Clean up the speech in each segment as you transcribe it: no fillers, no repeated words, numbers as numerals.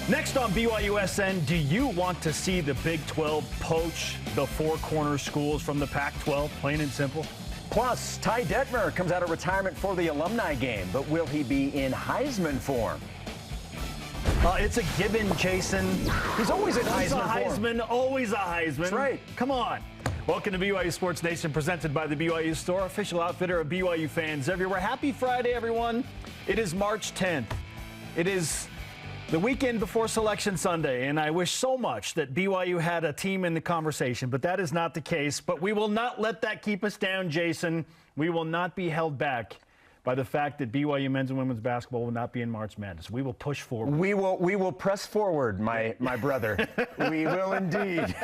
Next on BYUSN, do you want to see the Big 12 poach the four corner schools from the Pac-12, plain and simple? Plus, Ty Detmer comes out of retirement for the Alumni game, but will he be in Heisman form? It's a given, Jason. He's always in Heisman form. Always a Heisman. That's right. Come on. Welcome to BYU Sports Nation, presented by the BYU Store, official outfitter of BYU fans everywhere. Happy Friday, everyone. It is March 10th. It is the weekend before Selection Sunday, and I wish so much that BYU had a team in the conversation, but that is not the case. But we will not let that keep us down, Jason. We will not be held back by the fact that BYU men's and women's basketball will not be in March Madness. We will push forward. We will press forward, my brother. We will indeed.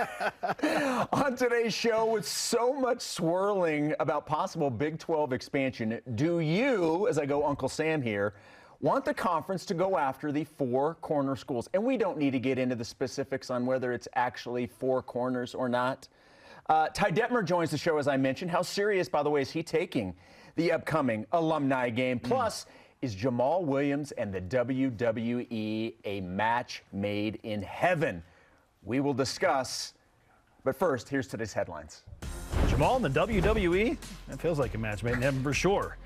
On today's show, with so much swirling about possible Big 12 expansion, do you, as I go Uncle Sam here, want the conference to go after the four corner schools? And we don't need to get into the specifics on whether it's actually four corners or not. Ty Detmer joins the show, as I mentioned. How serious, by the way, is he taking the upcoming Alumni game? Plus, is Jamal Williams and the WWE a match made in heaven? We will discuss. But first, here's today's headlines. Jamal and the WWE? That feels like a match made in heaven for sure.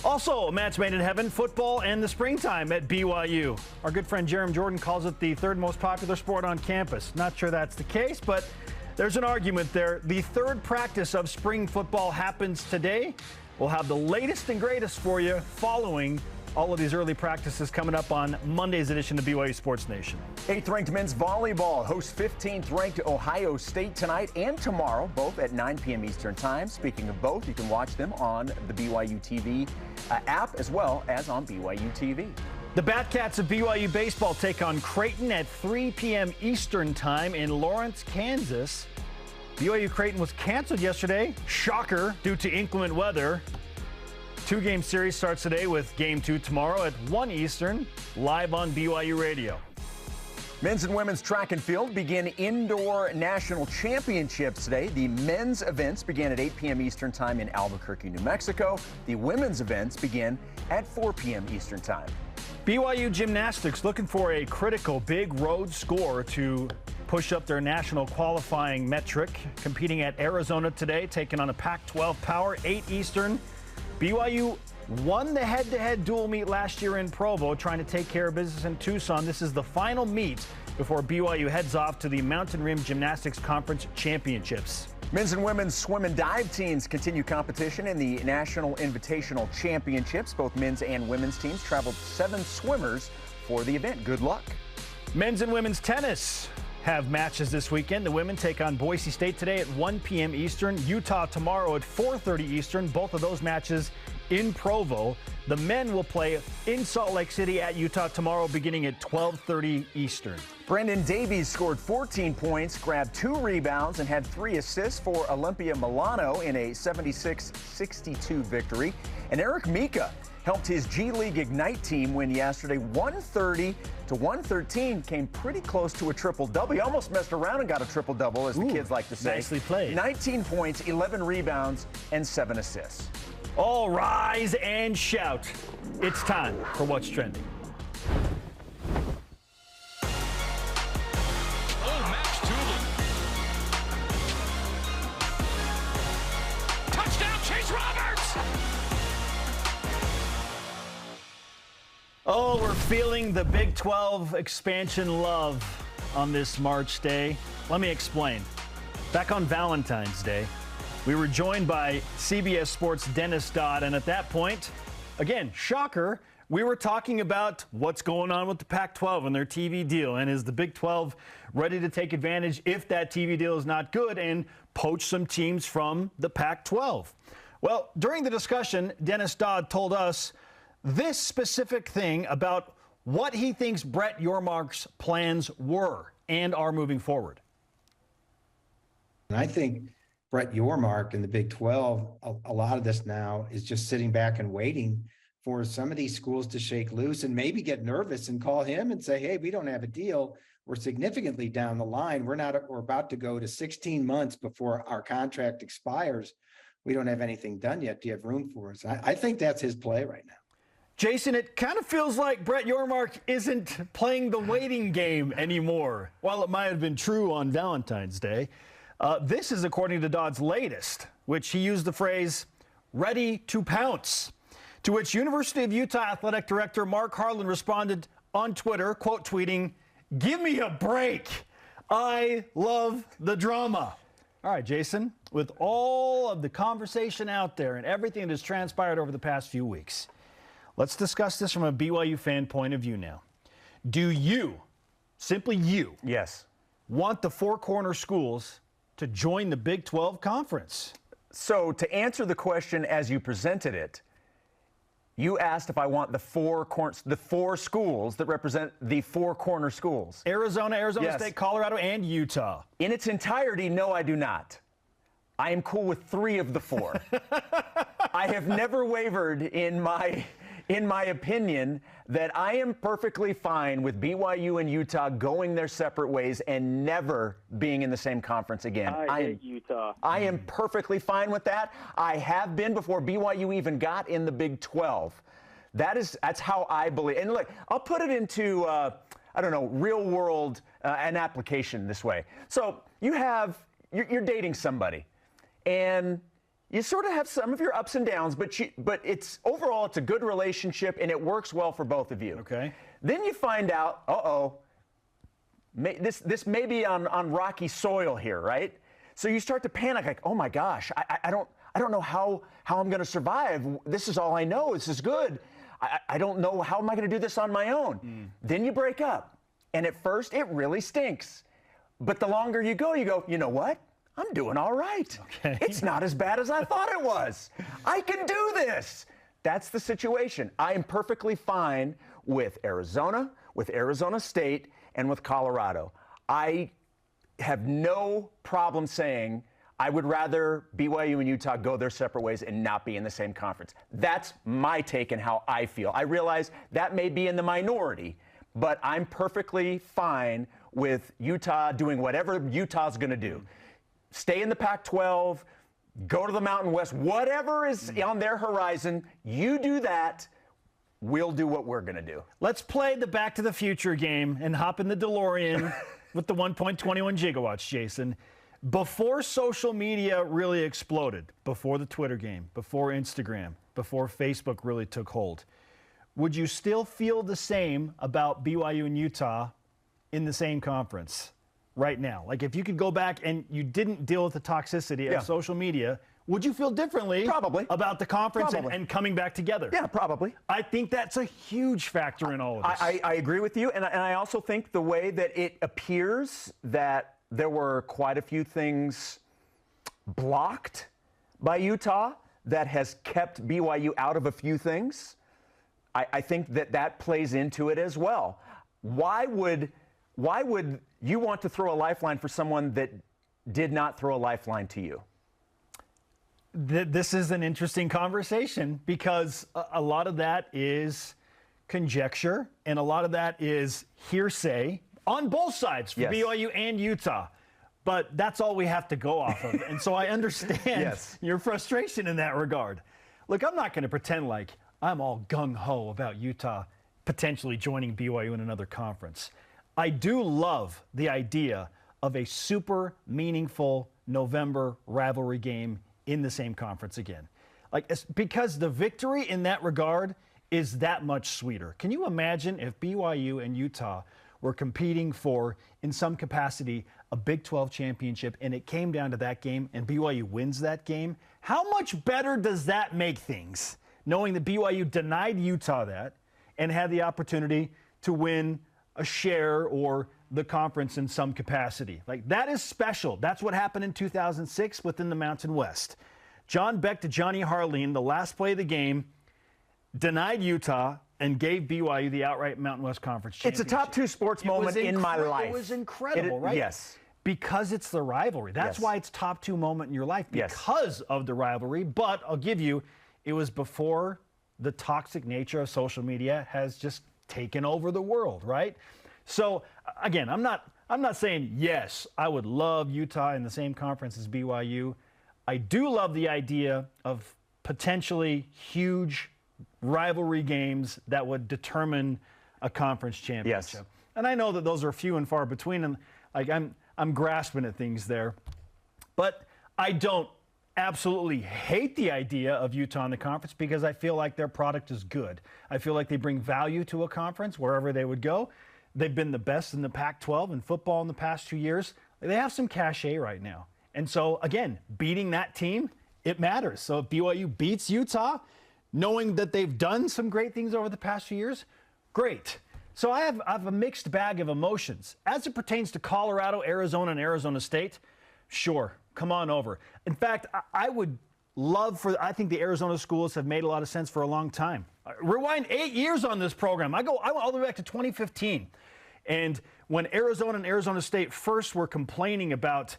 Also, a match made in heaven, football and the springtime at BYU. Our good friend Jeremy Jordan calls it the third most popular sport on campus. Not sure that's the case, but there's an argument there. The third practice of spring football happens today. We'll have the latest and greatest for you following all of these early practices coming up on Monday's edition of BYU Sports Nation. 8th-ranked men's volleyball hosts 15th-ranked Ohio State tonight and tomorrow, both at 9 p.m. Eastern Time. Speaking of both, you can watch them on the BYU TV app as well as on BYU TV. The Batcats of BYU baseball take on Creighton at 3 p.m. Eastern Time in Lawrence, Kansas. BYU Creighton was canceled yesterday, shocker, due to inclement weather. Two-game series starts today with Game 2 tomorrow at 1 Eastern, live on BYU Radio. Men's and women's track and field begin indoor national championships today. The men's events begin at 8 p.m. Eastern Time in Albuquerque, New Mexico. The women's events begin at 4 p.m. Eastern Time. BYU Gymnastics looking for a critical big road score to push up their national qualifying metric. Competing at Arizona today, taking on a Pac-12 power, 8 Eastern. BYU won the head-to-head dual meet last year in Provo, trying to take care of business in Tucson. This is the final meet before BYU heads off to the Mountain Rim Gymnastics Conference Championships. Men's and women's swim and dive teams continue competition in the National Invitational Championships. Both men's and women's teams traveled 7 swimmers for the event. Good luck. Men's and women's tennis have matches this weekend. The women take on Boise State today at 1 p.m. Eastern. Utah tomorrow at 4:30 Eastern. Both of those matches in Provo. The men will play in Salt Lake City at Utah tomorrow beginning at 12:30 Eastern. Brandon Davies scored 14 points, grabbed 2 rebounds, and had 3 assists for Olympia Milano in a 76-62 victory. And Eric Mika helped his G League Ignite team win yesterday 130-113. Came pretty close to a triple-double. He almost messed around and got a triple-double, as the kids like to say. Nicely played. 19 points, 11 rebounds, and 7 assists. All rise and shout. It's time for What's Trending. Oh, we're feeling the Big 12 expansion love on this March day. Let me explain. Back on Valentine's Day, we were joined by CBS Sports' Dennis Dodd, and at that point, again, shocker, we were talking about what's going on with the Pac-12 and their TV deal, and is the Big 12 ready to take advantage if that TV deal is not good and poach some teams from the Pac-12? Well, during the discussion, Dennis Dodd told us this specific thing about what he thinks Brett Yormark's plans were and are moving forward. And I think Brett Yormark and the Big 12, a lot of this now is just sitting back and waiting for some of these schools to shake loose and maybe get nervous and call him and say, hey, we don't have a deal. We're significantly down the line. We're about to go to 16 months before our contract expires. We don't have anything done yet. Do you have room for us? I think that's his play right now. Jason, it kind of feels like Brett Yormark isn't playing the waiting game anymore. While it might have been true on Valentine's Day, this is according to Dodd's latest, which he used the phrase, ready to pounce, to which University of Utah Athletic Director Mark Harlan responded on Twitter, quote tweeting, "Give me a break. I love the drama." All right, Jason, with all of the conversation out there and everything that has transpired over the past few weeks, let's discuss this from a BYU fan point of view now. Do you, simply you, Yes. want the Four Corner schools to join the Big 12 Conference? So to answer the question as you presented it, you asked if I want the four schools that represent the Four Corner schools. Arizona Yes. State, Colorado, and Utah. In its entirety, no, I do not. I am cool with 3 of the 4. I have never wavered in my opinion that I am perfectly fine with BYU and Utah going their separate ways and never being in the same conference again. I hate Utah. I am perfectly fine with that. I have been before BYU even got in the Big 12. That's how I believe. And look, I'll put it into, real world, an application this way. So you're dating somebody and you sort of have some of your ups and downs, but it's overall it's a good relationship and it works well for both of you. Okay. Then you find out, this may be on rocky soil here, right? So you start to panic, like, oh my gosh, I don't know how I'm going to survive. This is all I know. This is good. I don't know how am I going to do this on my own. Then you break up, and at first it really stinks, but the longer you go, you know what? I'm doing all right. Okay. It's not as bad as I thought it was. I can do this. That's the situation. I am perfectly fine with Arizona, with Arizona State, and with Colorado. I have no problem saying I would rather BYU and Utah go their separate ways and not be in the same conference. That's my take and how I feel. I realize that may be in the minority, but I'm perfectly fine with Utah doing whatever Utah's going to do. Stay in the Pac-12, go to the Mountain West, whatever is on their horizon, you do that, we'll do what we're going to do. Let's play the Back to the Future game and hop in the DeLorean with the 1.21 gigawatts, Jason. Before social media really exploded, before the Twitter game, before Instagram, before Facebook really took hold, would you still feel the same about BYU and Utah in the same conference right now? Like if you could go back and you didn't deal with the toxicity of social media, would you feel differently Probably. about the conference Probably. and coming back together? Yeah, probably. I think that's a huge factor in all of this. I agree with you, and I also think the way that it appears that there were quite a few things blocked by Utah that has kept BYU out of a few things, I think that plays into it as well. Why would you want to throw a lifeline for someone that did not throw a lifeline to you? This is an interesting conversation because a lot of that is conjecture and a lot of that is hearsay on both sides for BYU and Utah. But that's all we have to go off of. And so I understand your frustration in that regard. Look, I'm not going to pretend like I'm all gung-ho about Utah potentially joining BYU in another conference. I do love the idea of a super meaningful November rivalry game in the same conference again. Because the victory in that regard is that much sweeter. Can you imagine if BYU and Utah were competing for, in some capacity, a Big 12 championship and it came down to that game and BYU wins that game? How much better does that make things, knowing that BYU denied Utah that and had the opportunity to win a share or the conference in some capacity? That is special. That's what happened in 2006 within the Mountain West. John Beck to Johnny Harleen, the last play of the game, denied Utah and gave BYU the outright Mountain West Conference championship. It's a top 2 sports moment in my life. It was incredible, right? Yes. Because it's the rivalry. That's why it's top 2 moment in your life, because of the rivalry. But I'll give you, it was before the toxic nature of social media has just taken over the world, right? So again, I'm not saying yes, I would love Utah in the same conference as BYU. I do love the idea of potentially huge rivalry games that would determine a conference championship. And I know that those are few and far between, and like I'm grasping at things there. But I don't absolutely hate the idea of Utah in the conference because I feel like their product is good. I feel like they bring value to a conference wherever they would go. They've been the best in the Pac-12 in football in the past 2 years. They have some cachet right now. And so, again, beating that team, it matters. So if BYU beats Utah, knowing that they've done some great things over the past few years, great. So I have a mixed bag of emotions. As it pertains to Colorado, Arizona, and Arizona State, sure, come on over. In fact, I would love I think the Arizona schools have made a lot of sense for a long time. Rewind 8 years on this program. I went all the way back to 2015. And when Arizona and Arizona State first were complaining about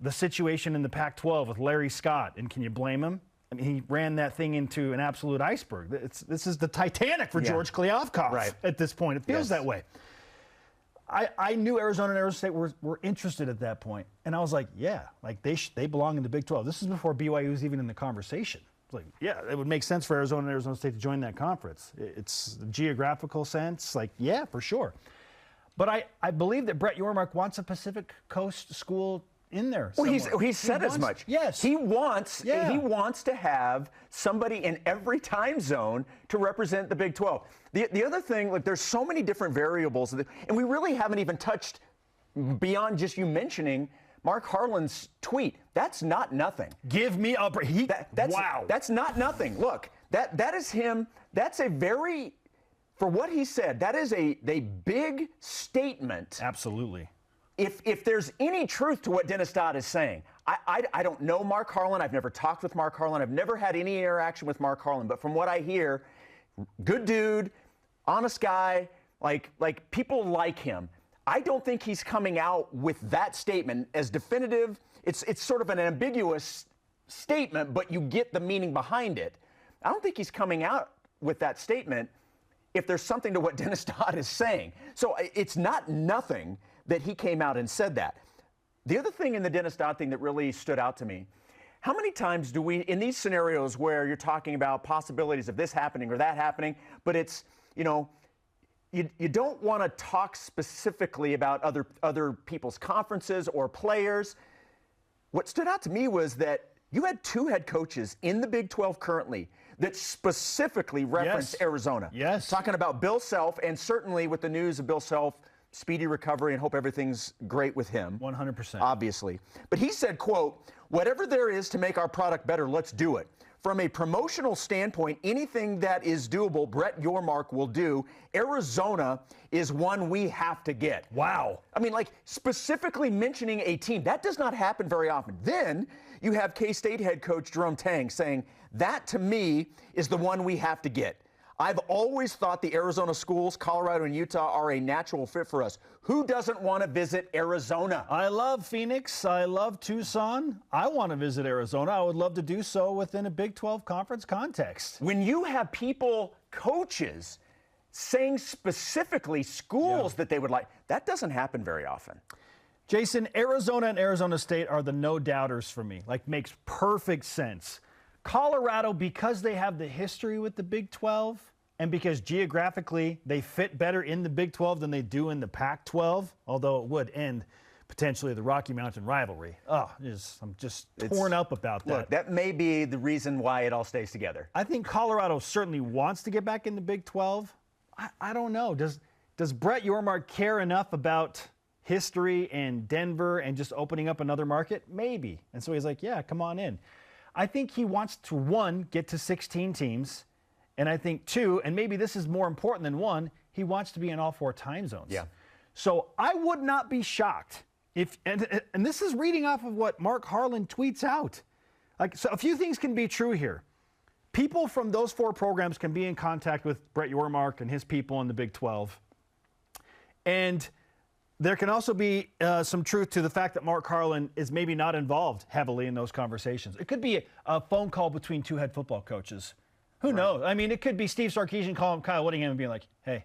the situation in the Pac-12 with Larry Scott, and can you blame him? I mean, he ran that thing into an absolute iceberg. This is the Titanic for George Kliavkoff at this point. It feels that way. I knew Arizona and Arizona State were interested at that point. And I was like, yeah, like they belong in the Big 12. This is before BYU was even in the conversation. It's like, yeah, it would make sense for Arizona and Arizona State to join that conference. It's a geographical sense, like, yeah, for sure. But I believe that Brett Yormark wants a Pacific Coast school in there. Well, he's said as much. Yes. He wants to have somebody in every time zone to represent the Big 12. The other thing, like, there's so many different variables, and we really haven't even touched beyond just you mentioning Mark Harlan's tweet. That's not nothing. Give me a break. Wow. That's not nothing. Look, that is him. That's a very, for what he said, that is a big statement. Absolutely. If there's any truth to what Dennis Dodd is saying, I don't know Mark Harlan. I've never talked with Mark Harlan. I've never had any interaction with Mark Harlan. But from what I hear, good dude, honest guy, like people like him. I don't think he's coming out with that statement as definitive. It's sort of an ambiguous statement, but you get the meaning behind it. I don't think he's coming out with that statement if there's something to what Dennis Dodd is saying. So it's not nothing that he came out and said that. The other thing in the Dennis Dodd thing that really stood out to me, how many times do we, in these scenarios where you're talking about possibilities of this happening or that happening, but it's, you don't want to talk specifically about other people's conferences or players. What stood out to me was that you had two head coaches in the Big 12 currently that specifically referenced Arizona. Yes. Talking about Bill Self, and certainly with the news of Bill Self, speedy recovery, and hope everything's great with him. 100%. Obviously. But he said, quote, "Whatever there is to make our product better, let's do it. From a promotional standpoint, anything that is doable, Brett Yormark will do. Arizona is one we have to get." Wow. I mean, like, specifically mentioning a team. That does not happen very often. Then you have K-State head coach Jerome Tang saying, that to me is the one we have to get. I've always thought the Arizona schools, Colorado and Utah, are a natural fit for us. Who doesn't want to visit Arizona? I love Phoenix. I love Tucson. I want to visit Arizona. I would love to do so within a Big 12 conference context. When you have people, coaches, saying specifically schools that they would like, that doesn't happen very often. Jason, Arizona and Arizona State are the no-doubters for me. Like, makes perfect sense. Colorado, because they have the history with the Big 12 and because geographically they fit better in the Big 12 than they do in the Pac-12, although it would end potentially the Rocky Mountain rivalry. I'm just torn up about that. Look, that may be the reason why it all stays together. I think Colorado certainly wants to get back in the Big 12. I don't know. Does Brett Yormark care enough about history and Denver and just opening up another market? Maybe. And so he's like, yeah, come on in. I think he wants to, one, get to 16 teams, and I think, two, and maybe this is more important than one, he wants to be in all four time zones. Yeah. So I would not be shocked if, and this is reading off of what Mark Harlan tweets out. Like, so a few things can be true here. People from those four programs can be in contact with Brett Yormark and his people in the Big 12. And there can also be some truth to the fact that Mark Harlan is maybe not involved heavily in those conversations. It could be a phone call between two head football coaches. Who knows? I mean, it could be Steve Sarkisian calling Kyle Whittingham and being like, hey,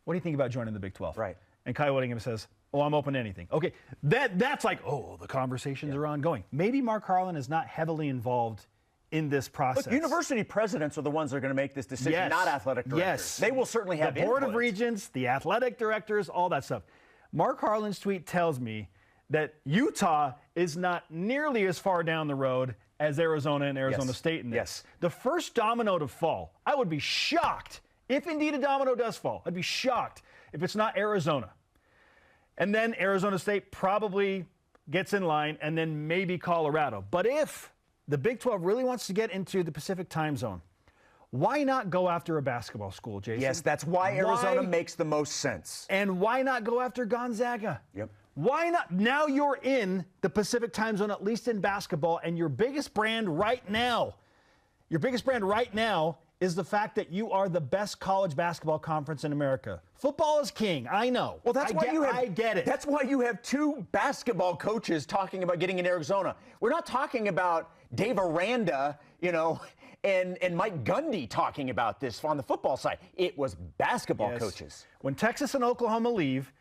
what do you think about joining the Big 12? Right. And Kyle Whittingham says, oh, I'm open to anything. Okay, that's like, oh, the conversations are ongoing. Maybe Mark Harlan is not heavily involved in this process. Look, university presidents are the ones that are going to make this decision, Yes. not athletic directors. Yes. They will certainly have the board input. of regents, the athletic directors, all that stuff. Mark Harlan's tweet tells me that Utah is not nearly as far down the road as Arizona and Arizona Yes. State in this. Yes. The first domino to fall, I would be shocked if indeed a domino does fall. I'd be shocked if it's not Arizona. And then Arizona State probably gets in line, and then maybe Colorado. But if the Big 12 really wants to get into the Pacific time zone, why not go after a basketball school, Jason? Yes, that's why Arizona makes the most sense. And why not go after Gonzaga? Yep. Why not? Now you're in the Pacific time zone, at least in basketball, and your biggest brand right now is the fact that you are the best college basketball conference in America. Football is king, I know. Well, I get it. That's why you have two basketball coaches talking about getting in Arizona. We're not talking about Dave Aranda, and Mike Gundy talking about this on the football side. It was basketball coaches. When Texas and Oklahoma leave,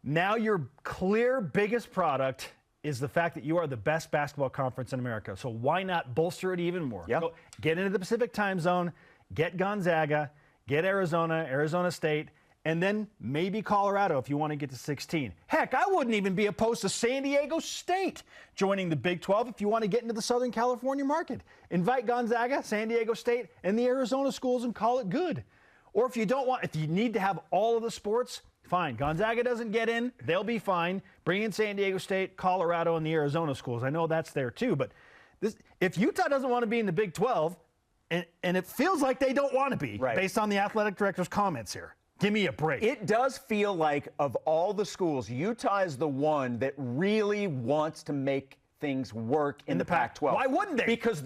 now your clear biggest product is the fact that you are the best basketball conference in America. So why not bolster it even more? Yep. Go, get into the Pacific time zone, get Gonzaga, get Arizona, Arizona State, and then maybe Colorado if you want to get to 16. Heck, I wouldn't even be opposed to San Diego State joining the Big 12 if you want to get into the Southern California market. Invite Gonzaga, San Diego State, and the Arizona schools and call it good. Or if you need to have all of the sports, fine. Gonzaga doesn't get in, they'll be fine. Bring in San Diego State, Colorado, and the Arizona schools. I know that's there too, but if Utah doesn't want to be in the Big 12, and it feels like they don't want to be, based on the athletic director's comments here. Give me a break. It does feel like of all the schools, Utah is the one that really wants to make things work in the Pac-12. Why wouldn't they? Because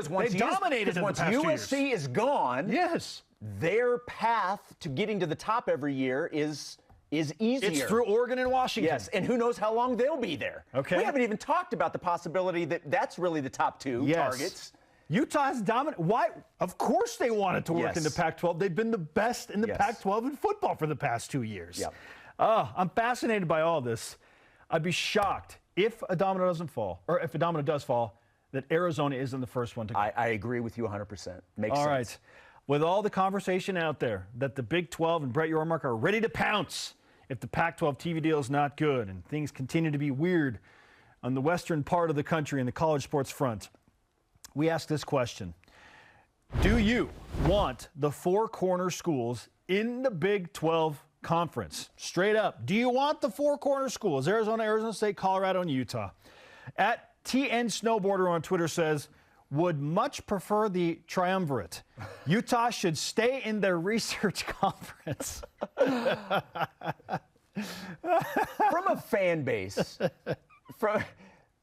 once USC is gone, yes, their path to getting to the top every year is easier. It's through Oregon and Washington. Yes, and who knows how long they'll be there. Okay. We haven't even talked about the possibility that that's really the top two targets. Utah is dominant. Why? Of course they wanted to work in the Pac-12. They've been the best in the Pac-12 in football for the past 2 years. Yep. I'm fascinated by all this. I'd be shocked if a domino doesn't fall, or if a domino does fall, that Arizona isn't the first one to go. I agree with you 100%. Makes sense. All right. With all the conversation out there that the Big 12 and Brett Yormark are ready to pounce if the Pac-12 TV deal is not good and things continue to be weird on the western part of the country in the college sports front, we ask this question. Do you want the four corner schools in the Big 12 conference? Straight up, do you want the four corner schools? Arizona, Arizona State, Colorado, and Utah. At TN Snowboarder on Twitter says, would much prefer the triumvirate. Utah should stay in their research conference. From a fan base,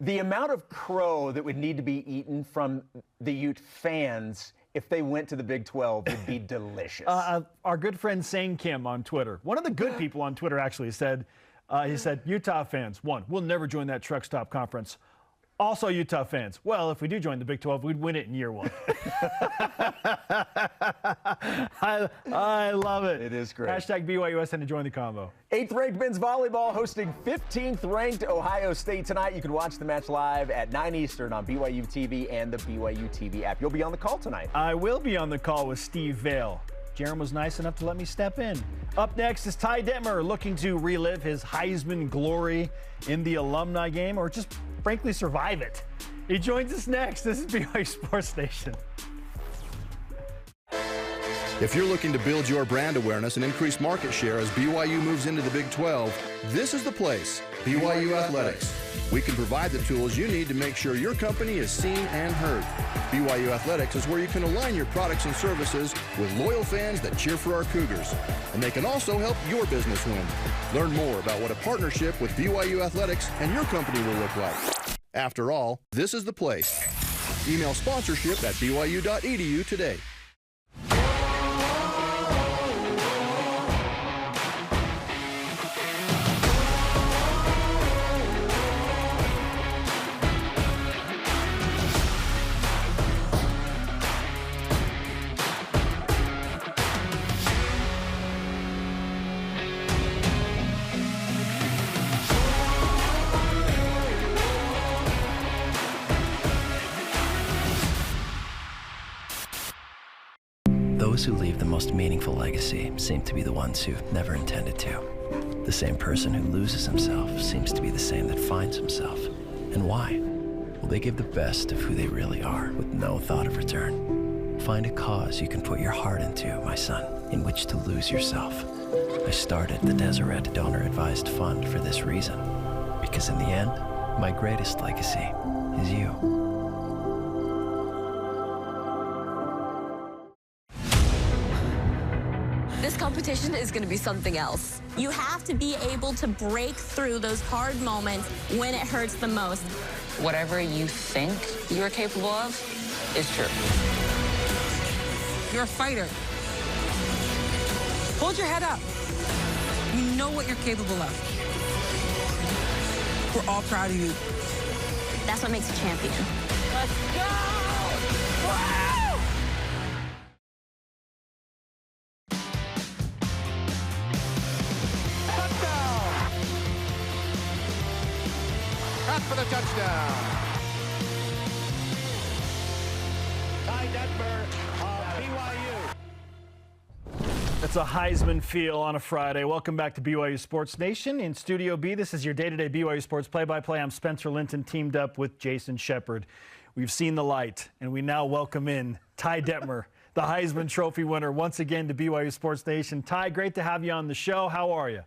the amount of crow that would need to be eaten from the Ute fans if they went to the Big 12 would be delicious. Our good friend Sane Kim on Twitter, one of the good people on Twitter actually said, Utah fans, one, we'll never join that truck stop conference. Also, Utah fans, well, if we do join the Big 12, we'd win it in year one. I love it. It is great. Hashtag BYUSN to join the combo. 8th-ranked men's volleyball hosting 15th-ranked Ohio State tonight. You can watch the match live at 9 Eastern on BYU TV and the BYU TV app. You'll be on the call tonight. I will be on the call with Steve Vale. Jaron was nice enough to let me step in. Up next is Ty Detmer looking to relive his Heisman glory in the alumni game, or just frankly survive it. He joins us next. This is BYU Sports Nation. If you're looking to build your brand awareness and increase market share as BYU moves into the Big 12, this is the place, BYU Athletics. We can provide the tools you need to make sure your company is seen and heard. BYU Athletics is where you can align your products and services with loyal fans that cheer for our Cougars. And they can also help your business win. Learn more about what a partnership with BYU Athletics and your company will look like. After all, this is the place. Email sponsorship at byu.edu today. Those who leave the most meaningful legacy seem to be the ones who never intended to. The same person who loses himself seems to be the same that finds himself. And why? Well, they give the best of who they really are with no thought of return. Find a cause you can put your heart into, my son, in which to lose yourself. I started the Deseret Donor Advised Fund for this reason, because in the end, my greatest legacy is you. This competition is going to be something else. You have to be able to break through those hard moments when it hurts the most. Whatever you think you're capable of is true. You're a fighter. Hold your head up. You know what you're capable of. We're all proud of you. That's what makes a champion. Let's go! Wow! For the touchdown. Ty Detmer of BYU. It's a Heisman feel on a Friday. Welcome back to BYU Sports Nation. In Studio B, this is your day-to-day BYU Sports play-by-play. I'm Spencer Linton, teamed up with Jason Shepard. We've seen the light, and we now welcome in Ty Detmer, the Heisman Trophy winner, once again to BYU Sports Nation. Ty, great to have you on the show. How are you?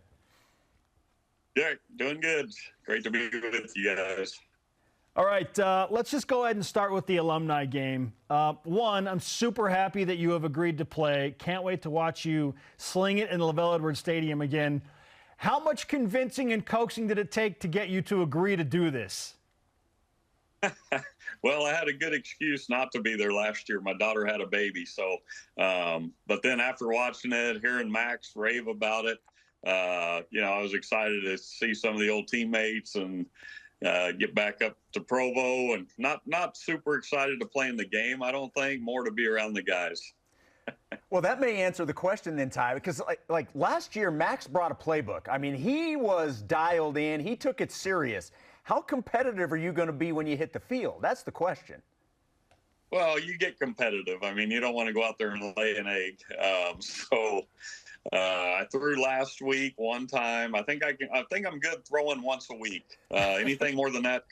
Yeah, doing good. Great to be with you guys. All right, let's just go ahead and start with the alumni game. One, I'm super happy that you have agreed to play. Can't wait to watch you sling it in the LaVell Edwards Stadium again. How much convincing and coaxing did it take to get you to agree to do this? Well, I had a good excuse not to be there last year. My daughter had a baby, so. But then after watching it, hearing Max rave about it, I was excited to see some of the old teammates and get back up to Provo, and not super excited to play in the game. I don't think, more to be around the guys. Well, that may answer the question then, Ty, because like last year, Max brought a playbook. I mean, he was dialed in. He took it serious. How competitive are you going to be when you hit the field? That's the question. Well, you get competitive. I mean, you don't want to go out there and lay an egg. I threw last week one time. I think I'm good throwing once a week. Anything more than that,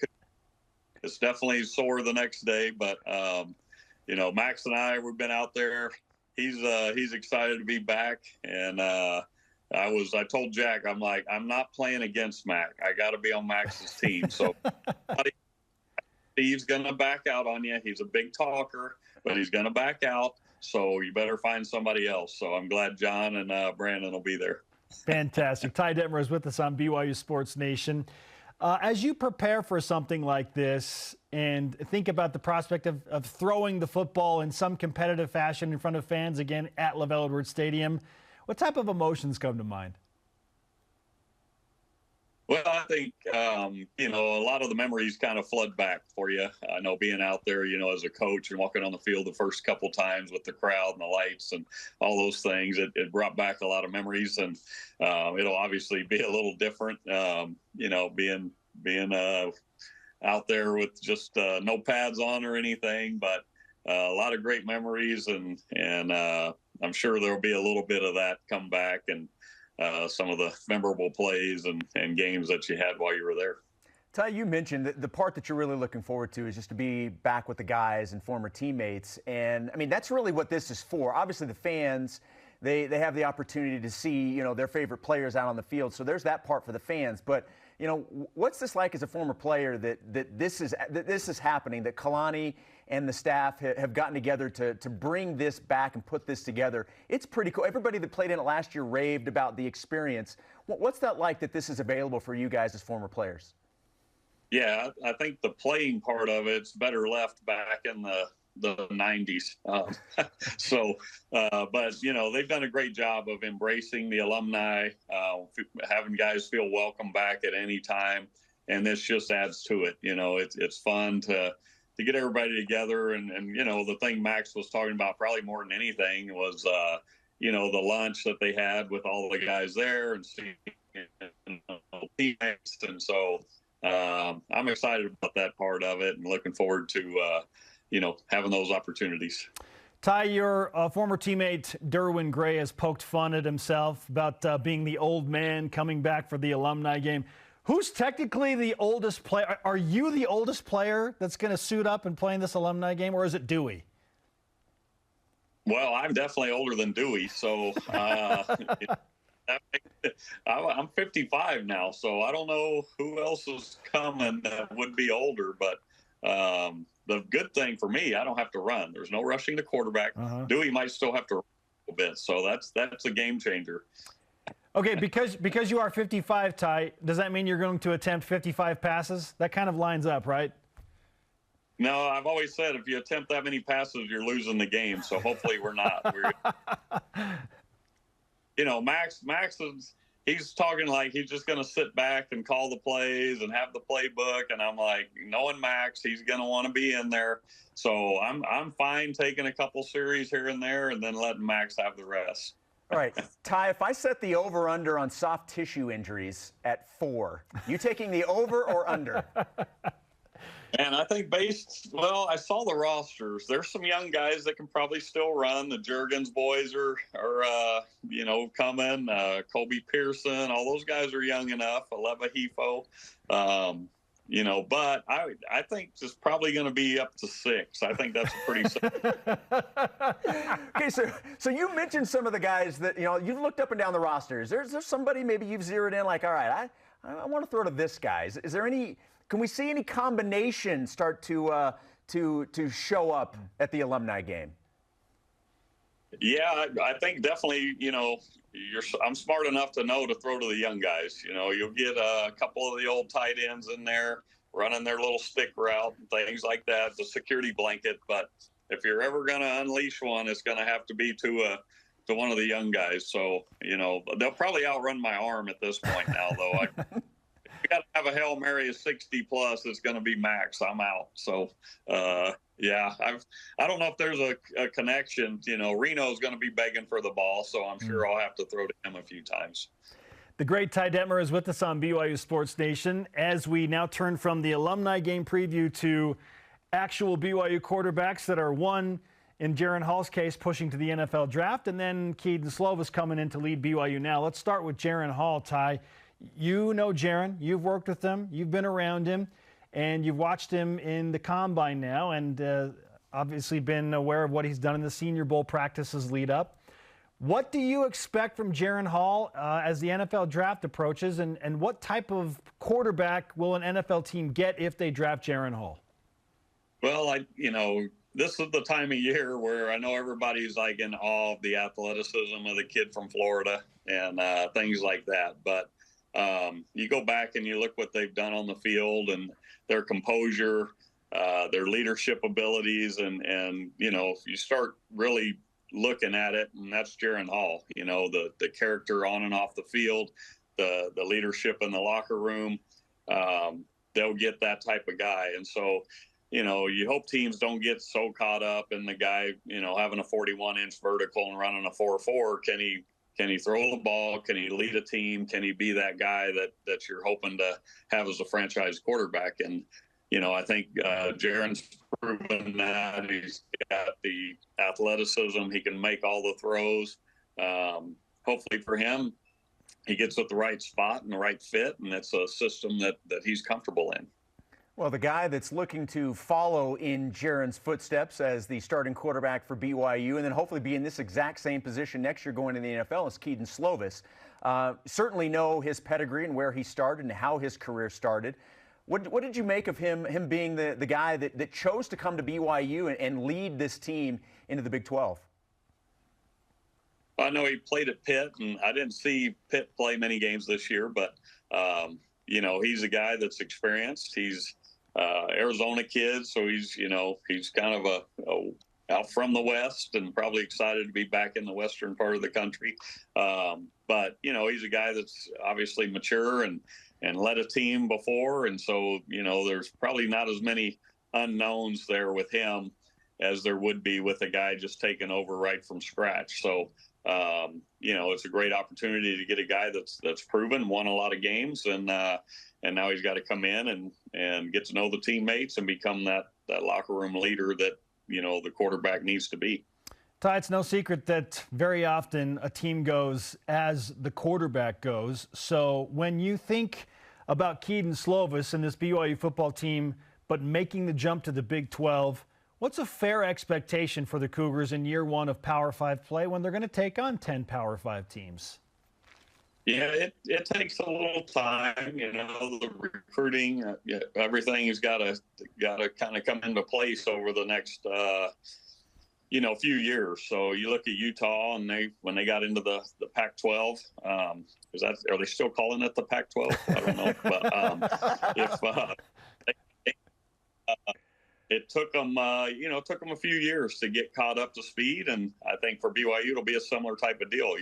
it's definitely sore the next day. But Max and we've been out there. He's excited to be back, and I told Jack, I'm like, I'm not playing against Mac. I got to be on Max's team. So Steve's gonna back out on you. He's a big talker, but he's gonna back out. So you better find somebody else. So I'm glad John and Brandon will be there. Fantastic. Ty Detmer is with us on BYU Sports Nation. As you prepare for something like this and think about the prospect of throwing the football in some competitive fashion in front of fans again at LaVell Edwards Stadium, what type of emotions come to mind? Well, I think, a lot of the memories kind of flood back for you. I know being out there, as a coach and walking on the field the first couple times with the crowd and the lights and all those things, it brought back a lot of memories. And it'll obviously be a little different, being out there with just no pads on or anything, but a lot of great memories. And I'm sure there'll be a little bit of that come back, and some of the memorable plays and games that you had while you were there. Ty, you mentioned that the part that you're really looking forward to is just to be back with the guys and former teammates. And, I mean, that's really what this is for. Obviously, the fans, they have the opportunity to see, their favorite players out on the field. So there's that part for the fans. But, what's this like as a former player that this is happening, that Kalani and the staff have gotten together to bring this back and put this together? It's pretty cool. Everybody that played in it last year raved about the experience. What's that like, that this is available for you guys as former players? Yeah, I think the playing part of it's better left back in the 90s. But they've done a great job of embracing the alumni, having guys feel welcome back at any time. And this just adds to it. It's fun to get everybody together. And the thing Max was talking about probably more than anything was, the lunch that they had with all the guys there and seeing teammates. And so I'm excited about that part of it and looking forward to, having those opportunities. Ty, your former teammate Derwin Gray has poked fun at himself about being the old man coming back for the alumni game. Who's technically the oldest player? Are you the oldest player that's going to suit up and play in this alumni game, or is it Dewey? Well, I'm definitely older than Dewey, so I'm 55 now, so I don't know who else is coming that would be older, but the good thing for me, I don't have to run. There's no rushing the quarterback. Dewey might still have to run a little bit, so that's a game changer. Okay, because you are 55, Ty, does that mean you're going to attempt 55 passes? That kind of lines up, right? No, I've always said if you attempt that many passes, you're losing the game. So hopefully we're not. Max he's talking like he's just going to sit back and call the plays and have the playbook. And I'm like, knowing Max, he's going to want to be in there. So I'm fine taking a couple series here and there and then letting Max have the rest. All right, Ty, if I set the over-under on soft tissue injuries at 4, you taking the over or under? And I think I saw the rosters. There's some young guys that can probably still run. The Juergens boys are coming. Kobe Pearson, all those guys are young enough. Aleva Hifo. But I think it's probably going to be up to 6. I think that's a pretty Okay, so you mentioned some of the guys that, you've looked up and down the rosters. There's somebody maybe you've zeroed in like, all right, I want to throw to this guy. Is there any... Can we see any combinations start to show up at the alumni game? Yeah, I think definitely, I'm smart enough to know to throw to the young guys. You'll get a couple of the old tight ends in there running their little stick route and things like that, the security blanket. But if you're ever going to unleash one, it's going to have to be to one of the young guys. So, they'll probably outrun my arm at this point now, though. You got to have a Hail Mary of 60 plus. It's going to be Max. I'm out. So, I don't know if there's a connection. Reno's going to be begging for the ball, so I'm sure I'll have to throw to him a few times. The great Ty Detmer is with us on BYU Sports Nation as we now turn from the alumni game preview to actual BYU quarterbacks that are, one, in Jaren Hall's case, pushing to the NFL draft, and then Kedon Slovis coming in to lead BYU now. Let's start with Jaren Hall, Ty. You know Jaren, you've worked with him, you've been around him, and you've watched him in the combine now and obviously been aware of what he's done in the Senior Bowl practices lead up. What do you expect from Jaren Hall as the NFL draft approaches, and what type of quarterback will an NFL team get if they draft Jaren Hall? Well, this is the time of year where I know everybody's like in awe of the athleticism of the kid from Florida and things like that. But you go back and you look what they've done on the field and their composure, their leadership abilities, and if you start really looking at it, and that's Jaren Hall, the character on and off the field, the leadership in the locker room, they'll get that type of guy. And so, you hope teams don't get so caught up in the guy, having a 41-inch vertical and running a 4.4. Can he throw the ball? Can he lead a team? Can he be that guy that you're hoping to have as a franchise quarterback? And, I think Jaren's proven that. He's got the athleticism. He can make all the throws. Hopefully for him, he gets at the right spot and the right fit, and it's a system that he's comfortable in. Well, the guy that's looking to follow in Jaren's footsteps as the starting quarterback for BYU and then hopefully be in this exact same position next year going to the NFL is Kedon Slovis. Certainly know his pedigree and where he started and how his career started. What did you make of him being the guy that chose to come to BYU and lead this team into the Big 12? I know he played at Pitt, and I didn't see Pitt play many games this year, but, he's a guy that's experienced. He's Arizona kid, so he's kind of a out from the West and probably excited to be back in the western part of the country. But he's a guy that's obviously mature and led a team before, and so there's probably not as many unknowns there with him as there would be with a guy just taking over right from scratch. So it's a great opportunity to get a guy that's proven, won a lot of games, and now he's got to come in and get to know the teammates and become that locker room leader that the quarterback needs to be. Ty, it's no secret that very often a team goes as the quarterback goes. So when you think about Kedon Slovis and this BYU football team, but making the jump to the Big 12, what's a fair expectation for the Cougars in year one of Power 5 play when they're going to take on 10 Power 5 teams? Yeah, it takes a little time, the recruiting, everything has got to kind of come into place over the next, few years. So you look at Utah, and when they got into the Pac-12, are they still calling it the Pac-12? I don't know, but it took them, a few years to get caught up to speed, and I think for BYU it'll be a similar type of deal.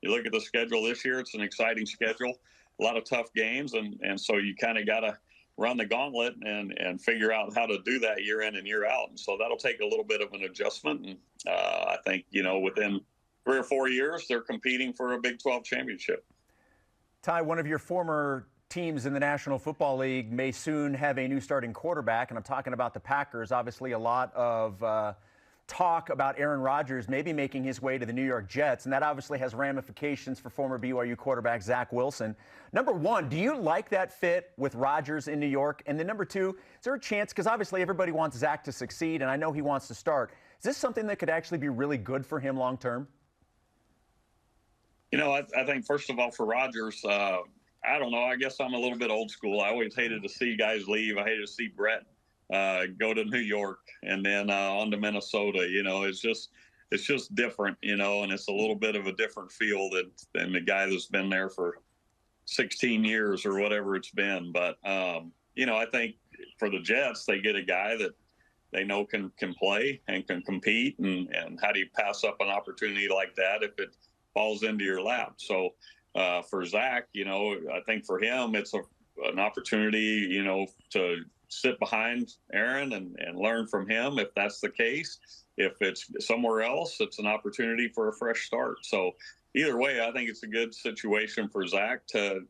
You look at the schedule this year; it's an exciting schedule, a lot of tough games, and so you kind of got to run the gauntlet and figure out how to do that year in and year out. And so that'll take a little bit of an adjustment. And I think, within 3 or 4 years, they're competing for a Big 12 championship. Ty, one of your former teams in the National Football League may soon have a new starting quarterback, and I'm talking about the Packers. Obviously, a lot of talk about Aaron Rodgers maybe making his way to the New York Jets, and that obviously has ramifications for former BYU quarterback Zach Wilson. Number one, do you like that fit with Rodgers in New York? And then number two, is there a chance, because obviously everybody wants Zach to succeed, and I know he wants to start, is this something that could actually be really good for him long term? I think, first of all, for Rodgers, I don't know. I guess I'm a little bit old school. I always hated to see guys leave. I hated to see Brett go to New York and then on to Minnesota. It's just different, and it's a little bit of a different feel than the guy that's been there for 16 years or whatever it's been. But, I think for the Jets, they get a guy that they know can play and can compete. And how do you pass up an opportunity like that if it falls into your lap? So for Zach, I think for him, it's an opportunity, to sit behind Aaron and learn from him if that's the case. If it's somewhere else, it's an opportunity for a fresh start. So either way, I think it's a good situation for Zach to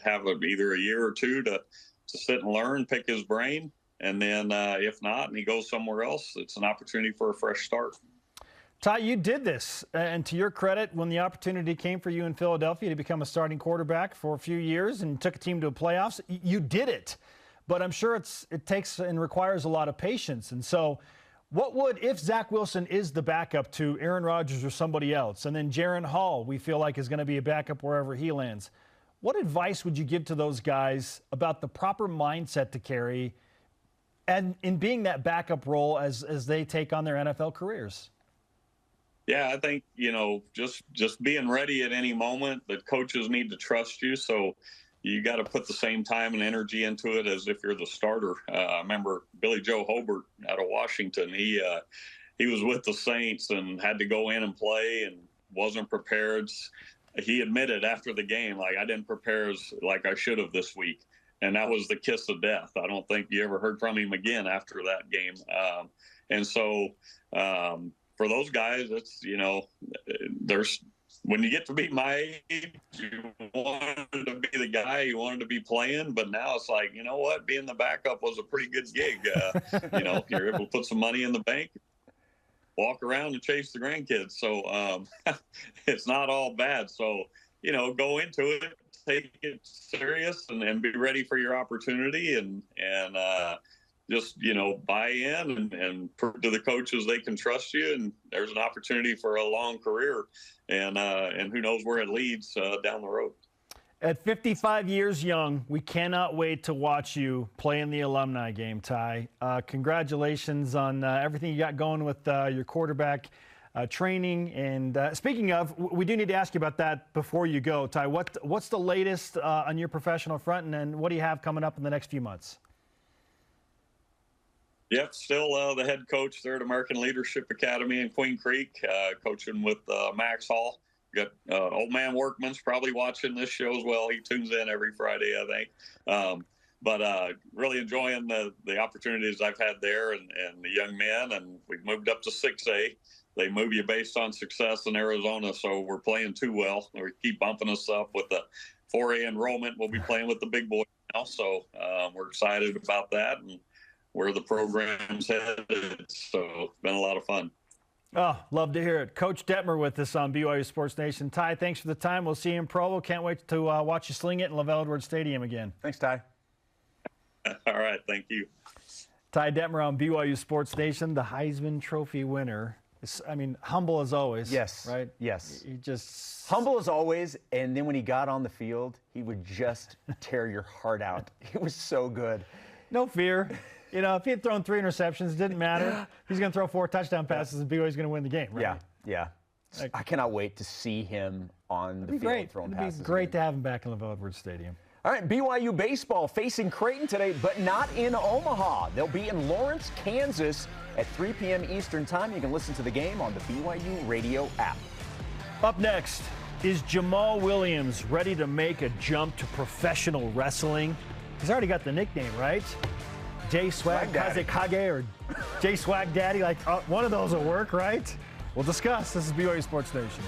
have either a year or two to sit and learn, pick his brain. And then if not, and he goes somewhere else, it's an opportunity for a fresh start. Ty, you did this, and to your credit, when the opportunity came for you in Philadelphia to become a starting quarterback for a few years and took a team to the playoffs, you did it. But I'm sure it takes and requires a lot of patience. And so if Zach Wilson is the backup to Aaron Rodgers or somebody else, and then Jaren Hall we feel like is going to be a backup wherever he lands, what advice would you give to those guys about the proper mindset to carry and in being that backup role as they take on their NFL careers? Yeah, I think, just being ready at any moment. That coaches need to trust you. So you got to put the same time and energy into it as if you're the starter. I remember Billy Joe Hobart out of Washington. He was with the Saints and had to go in and play and wasn't prepared. He admitted after the game, I didn't prepare like I should have this week. And that was the kiss of death. I don't think you ever heard from him again after that game. For those guys, it's, when you get to be my age, you wanted to be the guy, you wanted to be playing, but now it's like, you know what, being the backup was a pretty good gig. You're able to put some money in the bank, walk around and chase the grandkids. So it's not all bad. So, go into it, take it serious and be ready for your opportunity and just, buy in and prove to the coaches they can trust you. And there's an opportunity for a long career and who knows where it leads down the road. At 55 years young, we cannot wait to watch you play in the Alumni game, Ty. Congratulations on everything you got going with your quarterback training. And speaking of, we do need to ask you about that before you go, Ty. What's the latest on your professional front, and then what do you have coming up in the next few months? Yep, still the head coach there at American Leadership Academy in Queen Creek, coaching with Max Hall. Got old man Workman's probably watching this show as well. He tunes in every Friday, I think. But really enjoying the opportunities I've had there and the young men. And we've moved up to 6A. They move you based on success in Arizona, so we're playing too well. They keep bumping us up with the 4A enrollment. We'll be playing with the big boys now, so we're excited about that and where the program's headed. So it's been a lot of fun. Oh, love to hear it. Coach Detmer with us on BYU Sports Nation. Ty, thanks for the time. We'll see you in Provo. Can't wait to watch you sling it in LaVell Edwards Stadium again. Thanks, Ty. All right, thank you. Ty Detmer on BYU Sports Nation, the Heisman Trophy winner. Humble as always. Yes. Right? Yes. He just... Humble as always, and then when he got on the field, he would just tear your heart out. He was so good. No fear. You know, if he had thrown 3 interceptions, it didn't matter. He's going to throw 4 touchdown passes and BYU's going to win the game, right? Yeah. I cannot wait to see him on the field throwing passes. It'd be great to have him back in LaVell Edwards Stadium. All right, BYU baseball facing Creighton today, but not in Omaha. They'll be in Lawrence, Kansas at 3 p.m. Eastern time. You can listen to the game on the BYU radio app. Up next, is Jamal Williams ready to make a jump to professional wrestling? He's already got the nickname, right? J Swag Kazekage or J Swag Daddy. Like, one of those will work, right? We'll discuss. This is BYU Sports Nation.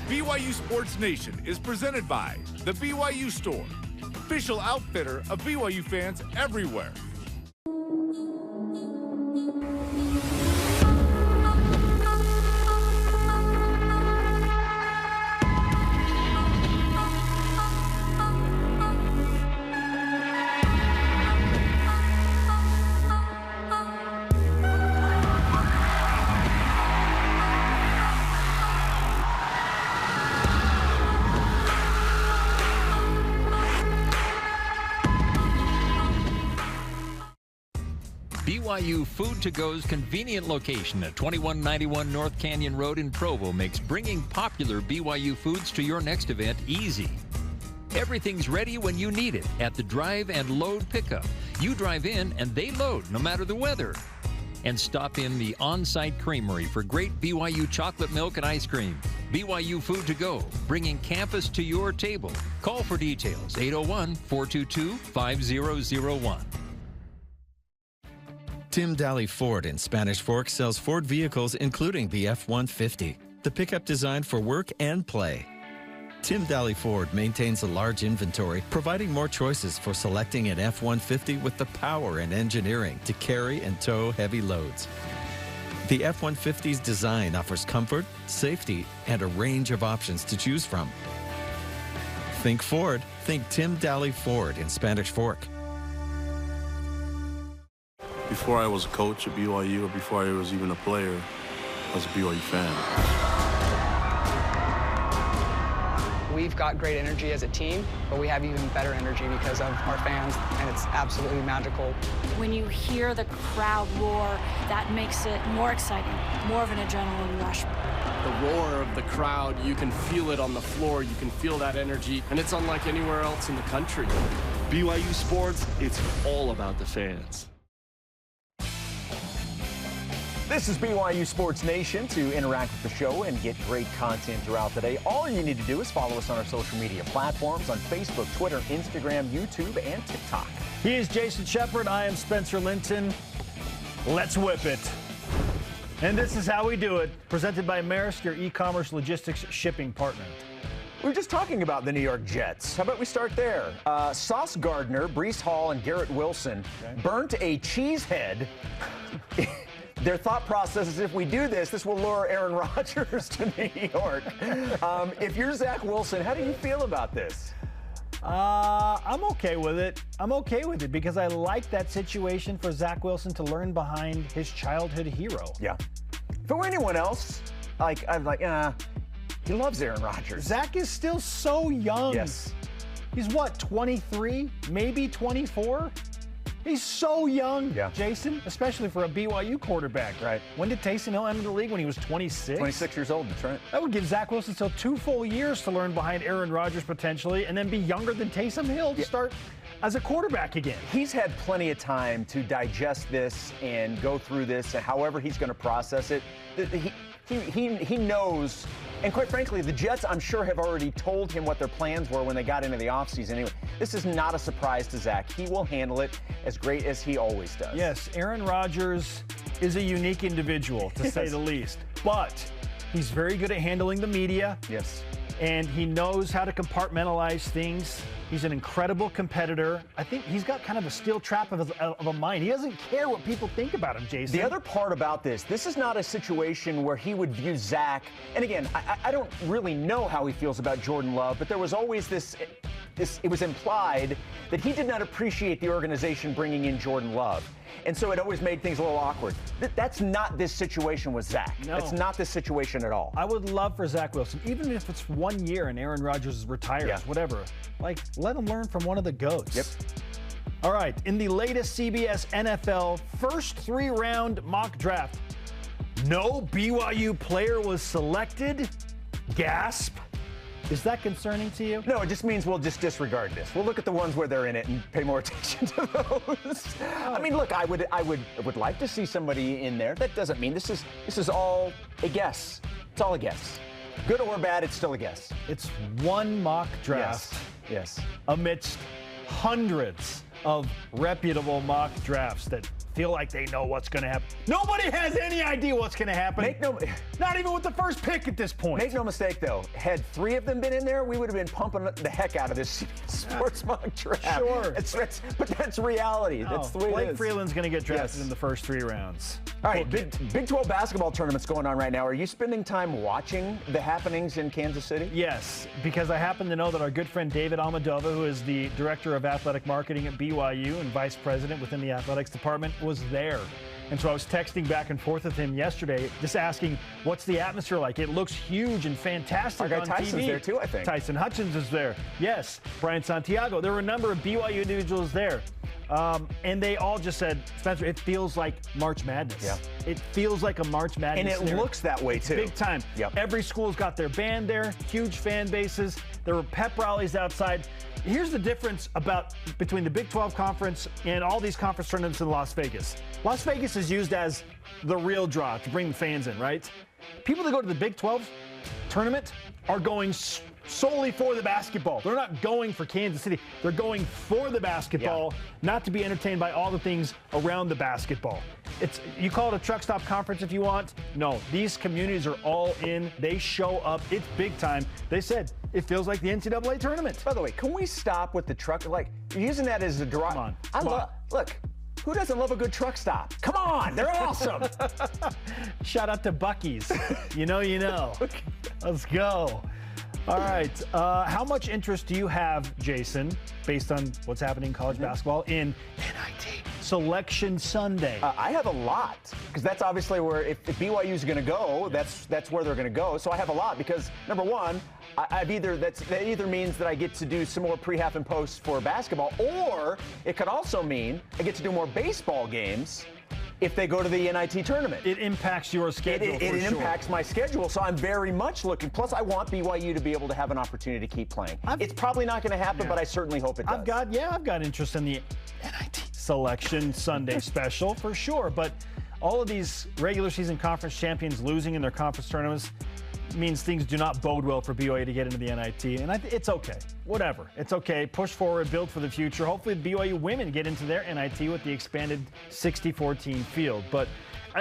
BYU Sports Nation is presented by the BYU Store, official outfitter of BYU fans everywhere. BYU Food to Go's convenient location at 2191 North Canyon Road in Provo makes bringing popular BYU foods to your next event easy. Everything's ready when you need it at the drive and load pickup. You drive in and they load no matter the weather. And stop in the on-site creamery for great BYU chocolate milk and ice cream. BYU Food to Go, bringing campus to your table. Call for details, 801-422-5001. Tim Daly Ford in Spanish Fork sells Ford vehicles including the F-150, the pickup designed for work and play. Tim Daly Ford maintains a large inventory, providing more choices for selecting an F-150 with the power and engineering to carry and tow heavy loads. The F-150's design offers comfort, safety, and a range of options to choose from. Think Ford, think Tim Daly Ford in Spanish Fork. Before I was a coach at BYU, or before I was even a player, I was a BYU fan. We've got great energy as a team, but we have even better energy because of our fans, and it's absolutely magical. When you hear the crowd roar, that makes it more exciting, more of an adrenaline rush. The roar of the crowd, you can feel it on the floor, you can feel that energy, and it's unlike anywhere else in the country. BYU Sports, it's all about the fans. This is BYU Sports Nation. To interact with the show and get great content throughout the day, all you need to do is follow us on our social media platforms on Facebook, Twitter, Instagram, YouTube, and TikTok. He is Jason Shepard. I am Spencer Linton. Let's whip it. And this is how we do it. Presented by Maersk, your e-commerce logistics shipping partner. We were just talking about the New York Jets. How about we start there? Sauce Gardner, Breece Hall, and Garrett Wilson burnt a cheesehead. Their thought process is, if we do this, this will lure Aaron Rodgers to New York. If you're Zach Wilson, how do you feel about this? I'm okay with it. I'm okay with it because I like that situation for Zach Wilson to learn behind his childhood hero. Yeah. If it were anyone else, I'm like, he loves Aaron Rodgers. Zach is still so young. Yes. He's what, 23, maybe 24? He's so young, Jason, especially for a BYU quarterback. Right. When did Taysom Hill enter the league? When he was 26? 26 years old, that's right. That would give Zach Wilson still 2 full years to learn behind Aaron Rodgers potentially, and then be younger than Taysom Hill to start as a quarterback again. He's had plenty of time to digest this and go through this, and however he's going to process it. He knows, and quite frankly, the Jets, I'm sure, have already told him what their plans were when they got into the offseason. Anyway, this is not a surprise to Zach. He will handle it as great as he always does. Yes, Aaron Rodgers is a unique individual, to say the least. But he's very good at handling the media. Yes. And he knows how to compartmentalize things. He's an incredible competitor. I think he's got kind of a steel trap of a mind. He doesn't care what people think about him, Jason. The other part about this is not a situation where he would view Zach, and again, I don't really know how he feels about Jordan Love, but there was always it was implied that he did not appreciate the organization bringing in Jordan Love. And so it always made things a little awkward. That's not this situation with Zach. No. That's not this situation at all. I would love for Zach Wilson, even if it's 1 year and Aaron Rodgers retires, whatever, like, let him learn from one of the GOATs. Yep. All right, in the latest CBS NFL first 3-round mock draft, no BYU player was selected. Gasp. Is that concerning to you? No, it just means we'll just disregard this. We'll look at the ones where they're in it and pay more attention to those. I mean, look, I would like to see somebody in there. That doesn't mean this is all a guess. It's all a guess. Good or bad, it's still a guess. It's one mock draft. Yes. Amidst hundreds of reputable mock drafts that feel like they know what's going to happen. Nobody has any idea what's going to happen. Not even with the first pick at this point. Make no mistake, though. Had 3 of them been in there, we would have been pumping the heck out of this sports mock draft. Sure. But that's reality. That's the way Blake it is. Freeland's going to get drafted in the first 3 rounds. All right, Big 12 basketball tournament's going on right now. Are you spending time watching the happenings in Kansas City? Yes, because I happen to know that our good friend David Almadova, who is the Director of Athletic Marketing at BYU and Vice President within the Athletics Department, was there. And so I was texting back and forth with him yesterday, just asking, what's the atmosphere like? It looks huge and fantastic our guy on Tyson's TV. there too, I think. Tyson Hutchins is there. Yes, Brian Santiago. There were a number of BYU individuals there. And they all just said, Spencer, it feels like March Madness. Yeah. It feels like a March Madness. And it looks that way, too. Big time. Yep. Every school's got their band there, huge fan bases. There were pep rallies outside. Here's the difference between the Big 12 Conference and all these conference tournaments in Las Vegas. Las Vegas is used as the real draw to bring the fans in, right? People that go to the Big 12 tournament are going solely for the basketball. They're not going for Kansas City. They're going for the basketball, not to be entertained by all the things around the basketball. You call it a truck stop conference if you want. No, these communities are all in. They show up. It's big time. They said it feels like the NCAA tournament. By the way, can we stop with the truck? Like, you're using that as a draw. Come on. Look, who doesn't love a good truck stop? Come on, they're awesome. Shout out to Buc-ee's. You know. Let's go. All right. How much interest do you have, Jason, based on what's happening in college basketball, in NIT Selection Sunday? I have a lot, because that's obviously where, if BYU is going to go, that's where they're going to go. So I have a lot because, number one, that either means that I get to do some more pre-half and post for basketball, or it could also mean I get to do more baseball games if they go to the NIT tournament. It impacts your schedule. It impacts my schedule, so I'm very much looking. Plus, I want BYU to be able to have an opportunity to keep playing. It's probably not going to happen, but I certainly hope it does. I've got interest in the NIT Selection Sunday special for sure. But all of these regular season conference champions losing in their conference tournaments means things do not bode well for BYU to get into the NIT, and it's okay. Whatever. It's okay. Push forward, build for the future. Hopefully BYU women get into their NIT with the expanded 64-team field. But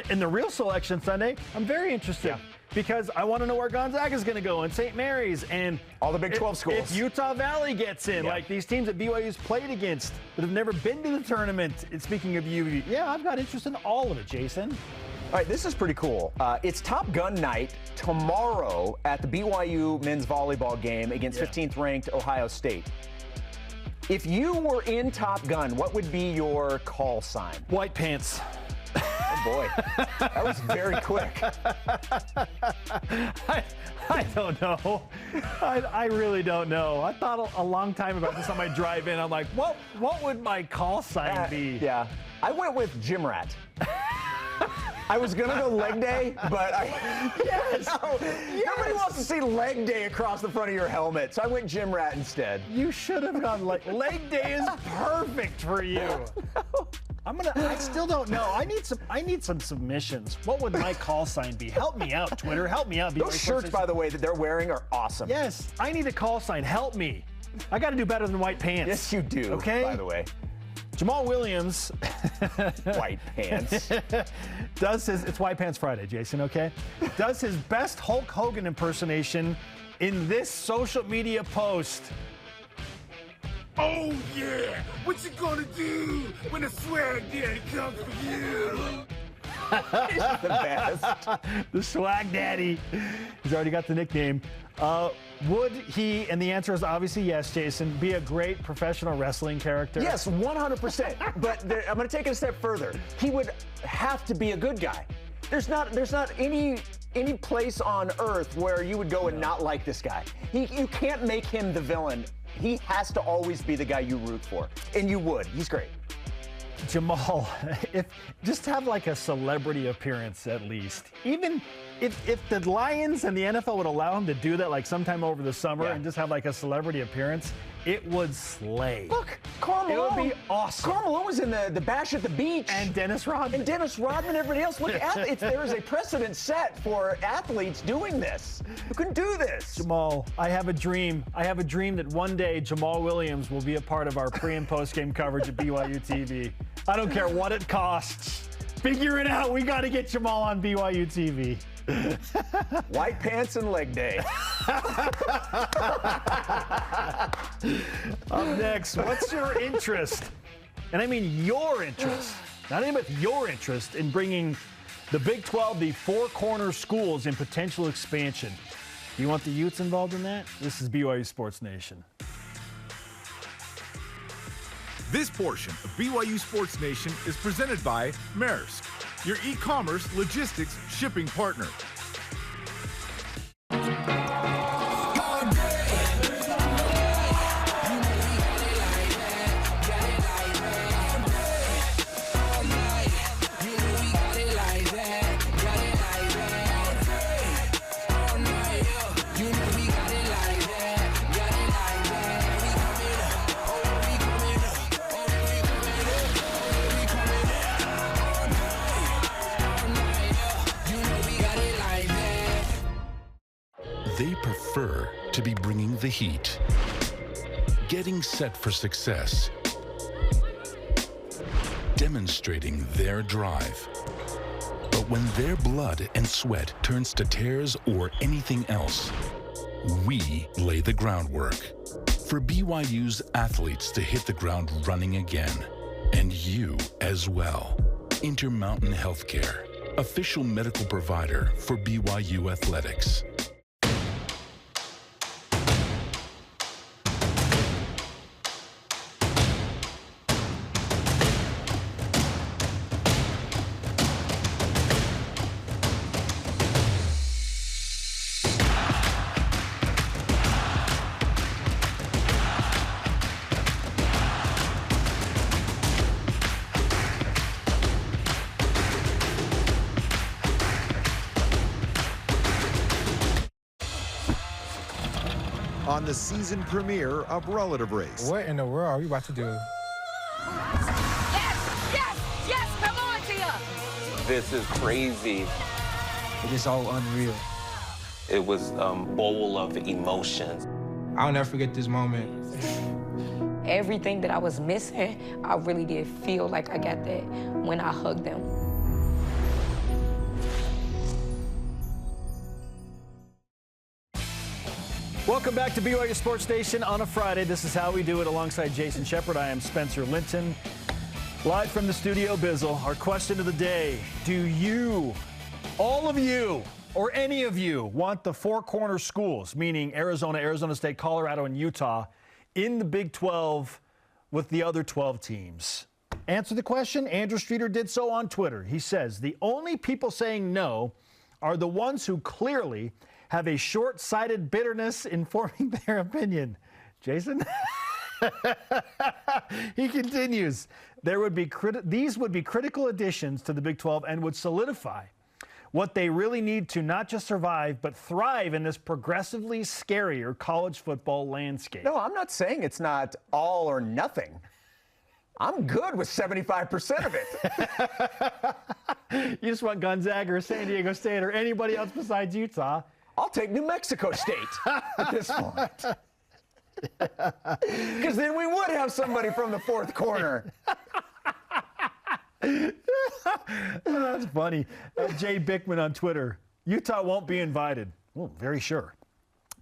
in the real Selection Sunday, I'm very interested because I want to know where Gonzaga is going to go and St. Mary's and all the Big 12 schools. If Utah Valley gets in, like these teams that BYU's played against that have never been to the tournament. And speaking of UV, I've got interest in all of it, Jason. All right, this is pretty cool. It's Top Gun night tomorrow at the BYU men's volleyball game against 15th-ranked Ohio State. If you were in Top Gun, what would be your call sign? White pants. Oh, boy. That was very quick. I don't know. I really don't know. I thought a long time about this on my drive in. I'm like, what would my call sign be? Yeah. I went with Gym Rat. I was going to go leg day, but nobody wants to see leg day across the front of your helmet, so I went Gym Rat instead. You should have gone leg day is perfect for you. I still don't know. I need some submissions. What would my call sign be? Help me out, Twitter. Help me out. Those shirts, by the way, that they're wearing are awesome. Yes, I need a call sign. Help me. I got to do better than white pants. Yes, you do, okay? By the way. Jamal Williams. White pants. It's White Pants Friday, Jason, okay? Does his best Hulk Hogan impersonation in this social media post. Oh yeah! What you gonna do when the swag daddy comes for you? He's the best. The swag daddy. He's already got the nickname. Would he, and the answer is obviously yes, Jason, be a great professional wrestling character? Yes, 100%. But I'm going to take it a step further. He would have to be a good guy. There's not any place on earth where you would go and not like this guy. You can't make him the villain. He has to always be the guy you root for. And you would. He's great. Jamal, just have like a celebrity appearance at least. Even if the Lions and the NFL would allow him to do that like sometime over the summer and just have like a celebrity appearance, it would slay. Look, Karl Malone. It would be awesome. Karl Malone was in the Bash at the Beach. And Dennis Rodman. And everybody else. Look, there is a precedent set for athletes doing this. You can do this. Jamal, I have a dream. I have a dream that one day Jamal Williams will be a part of our pre- and post-game coverage at BYU TV. I don't care what it costs. Figure it out. We got to get Jamal on BYU TV. White pants and leg day. Up next, what's your interest? And I mean your interest. Not even your interest in bringing the Big 12, the four corner schools in potential expansion. Do you want the Utes involved in that? This is BYU Sports Nation. This portion of BYU Sports Nation is presented by Maersk, your e-commerce logistics shipping partner. They prefer to be bringing the heat, getting set for success, demonstrating their drive. But when their blood and sweat turns to tears or anything else, we lay the groundwork for BYU's athletes to hit the ground running again, and you as well. Intermountain Healthcare, official medical provider for BYU Athletics. On the season premiere of Relative Race. What in the world are we about to do? Yes, come on, Tia. This is crazy. It is all unreal. It was a bowl of emotions. I'll never forget this moment. Everything that I was missing, I really did feel like I got that when I hugged them. Welcome back to BYU Sports Station on a Friday. This is how we do it alongside Jason Shepard. I am Spencer Linton. Live from the Studio Bizzle, our question of the day. Do you, all of you, or any of you want the four corner schools, meaning Arizona, Arizona State, Colorado, and Utah, in the Big 12 with the other 12 teams? Answer the question. Andrew Streeter did so on Twitter. He says, the only people saying no are the ones who clearly have a short-sighted bitterness in forming their opinion. Jason? He continues, these would be critical additions to the Big 12 and would solidify what they really need to not just survive, but thrive in this progressively scarier college football landscape. No, I'm not saying it's not all or nothing. I'm good with 75% of it. You just want Gonzaga or San Diego State or anybody else besides Utah. I'll take New Mexico State at this point. Because then we would have somebody from the fourth corner. That's funny. Jay Bickman on Twitter. Utah won't be invited. Oh, very sure.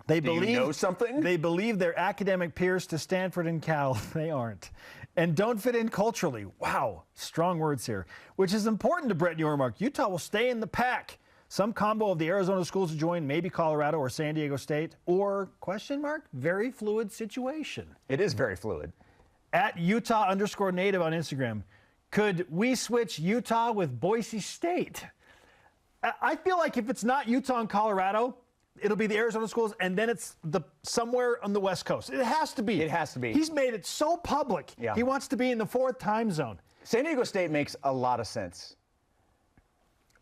They Do believe you know something? They believe their academic peers to Stanford and Cal. They aren't. And don't fit in culturally. Wow, strong words here. Which is important to Brett Yormark. Utah will stay in the pack. Some combo of the Arizona schools to join, maybe Colorado or San Diego State, or question mark, very fluid situation. It is very fluid. At Utah_native on Instagram. Could we switch Utah with Boise State? I feel like if it's not Utah and Colorado, it'll be the Arizona schools, and then it's somewhere on the West Coast. It has to be. It has to be. He's made it so public. Yeah. He wants to be in the 4th time zone. San Diego State makes a lot of sense.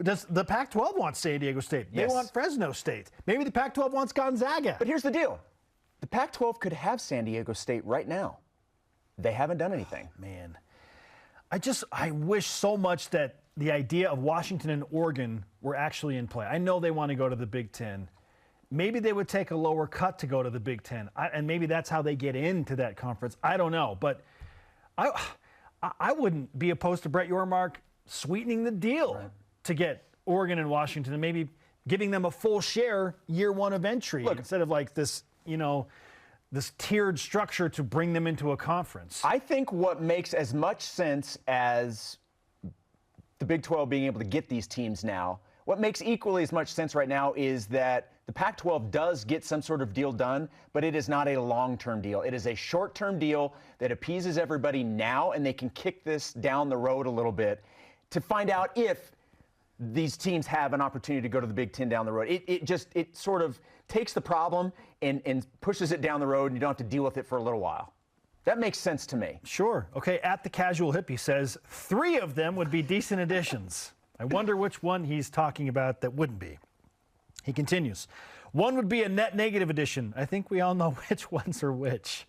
Does the Pac-12 want San Diego State? They Yes. want Fresno State. Maybe the Pac-12 wants Gonzaga. But here's the deal. The Pac-12 could have San Diego State right now. They haven't done anything. Man, I wish so much that the idea of Washington and Oregon were actually in play. I know they want to go to the Big Ten. Maybe they would take a lower cut to go to the Big Ten, and maybe that's how they get into that conference. I don't know, but I wouldn't be opposed to Brett Yormark sweetening the deal to get Oregon and Washington and maybe giving them a full share year 1 of entry instead of like this, this tiered structure to bring them into a conference. I think what makes as much sense as the Big 12 being able to get these teams now, what makes equally as much sense right now is that the Pac-12 does get some sort of deal done, but it is not a long-term deal. It is a short-term deal that appeases everybody now, and they can kick this down the road a little bit to find out if these teams have an opportunity to go to the Big Ten down the road. It sort of takes the problem and pushes it down the road, and you don't have to deal with it for a little while. That makes sense to me. Sure. Okay, at the Casual Hippie says 3 of them would be decent additions. I wonder which one he's talking about that wouldn't be. He continues. 1 would be a net negative addition. I think we all know which ones are which.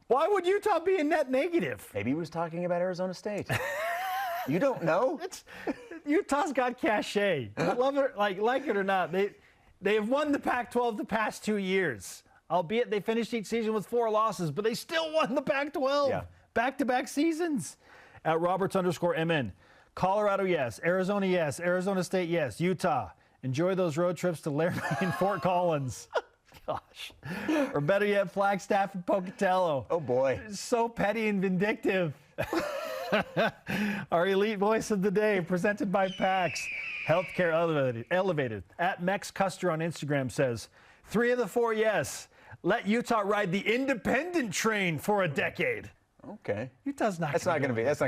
Why would Utah be a net negative? Maybe he was talking about Arizona State. You don't know? Utah's got cachet. Love it, like it or not. They have won the Pac-12 the past 2 years. Albeit they finished each season with 4 losses, but they still won the Pac-12. Yeah. Back-to-back seasons. At Roberts_MN. Colorado, yes. Arizona, yes. Arizona State, yes. Utah. Enjoy those road trips to Laramie and Fort Collins. Gosh. Or better yet, Flagstaff and Pocatello. Oh, boy. So petty and vindictive. Our elite voice of the day, presented by PAX. Healthcare elevated. At Mex Custer on Instagram says, 3 of the 4, yes. Let Utah ride the independent train for a decade. Okay. Utah's not. That's not going to happen. That's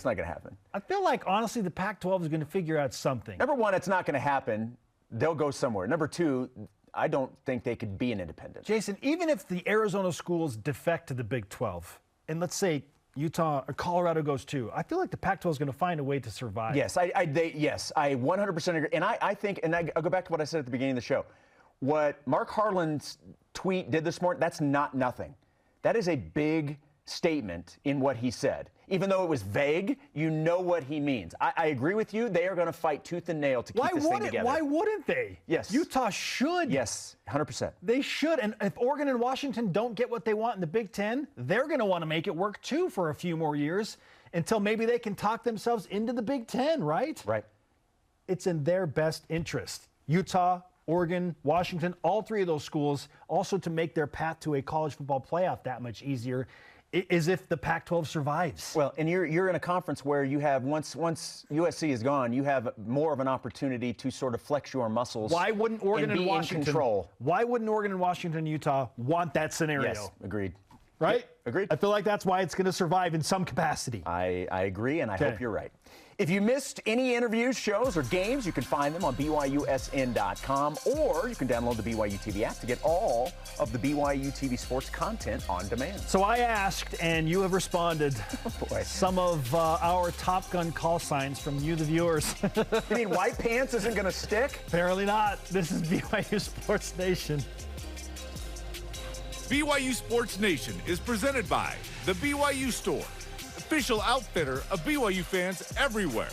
not going to happen. I feel like, honestly, the Pac-12 is going to figure out something. Number 1, it's not going to happen. They'll go somewhere. Number 2, I don't think they could be an independent. Jason, even if the Arizona schools defect to the Big 12, and let's say Utah or Colorado goes too, I feel like the Pac-12 is going to find a way to survive. Yes, I 100% agree. And I think, and I'll go back to what I said at the beginning of the show. What Mark Harlan's tweet did this morning, that's not nothing. That is a big statement in what he said. Even though it was vague, you know what he means. I agree with you. They are going to fight tooth and nail to keep this thing together. Why wouldn't they? Yes. Utah should. Yes, 100%. They should. And if Oregon and Washington don't get what they want in the Big Ten, they're going to want to make it work too for a few more years until maybe they can talk themselves into the Big Ten, right? Right. It's in their best interest. Utah, Oregon, Washington, all 3 of those schools also to make their path to a college football playoff that much easier. Is if the Pac-12 survives. Well, and you're in a conference where you have, once USC is gone, you have more of an opportunity to sort of flex your muscles. Why wouldn't Oregon and Washington in control? Why wouldn't Oregon and Washington and Utah want that scenario? Yes, agreed. Right? Yep, agreed. I feel like that's why it's going to survive in some capacity. I agree, and I hope you're right. If you missed any interviews, shows, or games, you can find them on BYUSN.com, or you can download the BYU TV app to get all of the BYU TV sports content on demand. So I asked, and you have responded. Oh, boy. Some of our Top Gun call signs from you, the viewers. You mean white pants isn't going to stick? Apparently not. This is BYU Sports Nation. BYU Sports Nation is presented by the BYU Store, official outfitter of BYU fans everywhere.